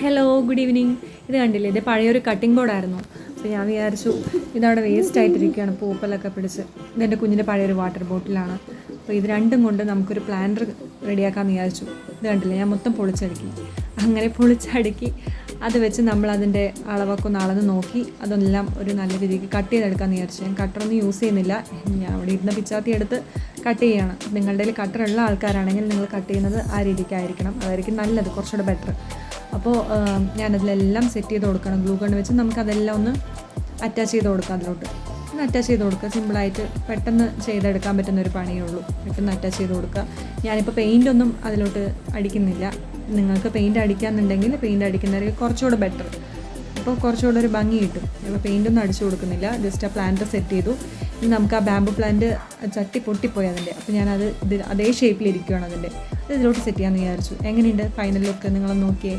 Hello, good evening. ഇത് കണ്ടില്ലേ, ഇത് പഴയൊരു കട്ടിംഗ് ബോർഡായിരുന്നു. അപ്പോൾ ഞാൻ വിചാരിച്ചു ഇതവിടെ വേസ്റ്റ് ആയിട്ടിരിക്കുകയാണ്, പൂപ്പലൊക്കെ പിടിച്ച്. ഇതെൻ്റെ കുഞ്ഞിൻ്റെ പഴയൊരു വാട്ടർ ബോട്ടിലാണ്. അപ്പോൾ ഇത് രണ്ടും കൊണ്ട് നമുക്കൊരു പ്ലാന്റർ റെഡിയാക്കാമെന്ന് വിചാരിച്ചു. ഇത് കണ്ടില്ലേ, ഞാൻ മൊത്തം പൊളിച്ചടുക്കി. അങ്ങനെ പൊളിച്ചടുക്കി അത് വെച്ച് നമ്മളതിൻ്റെ അളവൊക്കെ ഒന്ന് അളന്ന് നോക്കി അതെല്ലാം ഒരു നല്ല രീതിക്ക് കട്ട് ചെയ്തെടുക്കാമെന്ന് വിചാരിച്ചു. ഞാൻ കട്ടറൊന്നും യൂസ് ചെയ്യുന്നില്ല. ഞാൻ അവിടെ ഇരുന്ന പിച്ചാത്തി എടുത്ത് കട്ട് ചെയ്യുകയാണ്. നിങ്ങളുടെ കയ്യിൽ കട്ടറുള്ള ആൾക്കാരാണെങ്കിൽ നിങ്ങൾ കട്ട് ചെയ്യുന്നത് ആ രീതിക്കായിരിക്കണം. അതായിരിക്കും നല്ലത്, കുറച്ചുകൂടെ ബെറ്റർ. അപ്പോൾ ഞാനതിലെല്ലാം സെറ്റ് ചെയ്ത് കൊടുക്കണം. ഗ്ലൂ ഗൺ വെച്ച് നമുക്കതെല്ലാം ഒന്ന് അറ്റാച്ച് ചെയ്ത് കൊടുക്കാം. അതിലോട്ട് ഒന്ന് അറ്റാച്ച് ചെയ്ത് കൊടുക്കുക. സിമ്പിളായിട്ട് പെട്ടെന്ന് ചെയ്തെടുക്കാൻ പറ്റുന്നൊരു പണിയേ ഉള്ളൂ. പെട്ടെന്ന് അറ്റാച്ച് ചെയ്ത് കൊടുക്കുക. ഞാനിപ്പോൾ പെയിൻ്റൊന്നും അതിലോട്ട് അടിക്കുന്നില്ല. നിങ്ങൾക്ക് പെയിൻറ്റ് അടിക്കാമെന്നുണ്ടെങ്കിൽ പെയിൻറ്റ് അടിക്കുന്നവർക്ക് കുറച്ചുകൂടെ ബെറ്റർ. അപ്പോൾ കുറച്ചുകൂടെ ഒരു ഭംഗി കിട്ടും. ഇപ്പോൾ പെയിൻ്റൊന്നും അടിച്ചു കൊടുക്കുന്നില്ല. ജസ്റ്റ് ആ പ്ലാന്റ് സെറ്റ് ചെയ്തു. ഇനി നമുക്ക് ആ ബാമ്പു പ്ലാന്റ് ചട്ടി പൊട്ടിപ്പോയി അതിൻ്റെ. അപ്പോൾ ഞാനത് അതേ ഷേപ്പിലിരിക്കുകയാണ് അതിൻ്റെ. അത് ഇതിലോട്ട് സെറ്റ് ചെയ്യാമെന്ന് വിചാരിച്ചു. എങ്ങനെയുണ്ട് ഫൈനൽ ലുക്ക്? നിങ്ങളൊന്ന് നോക്കിയേ.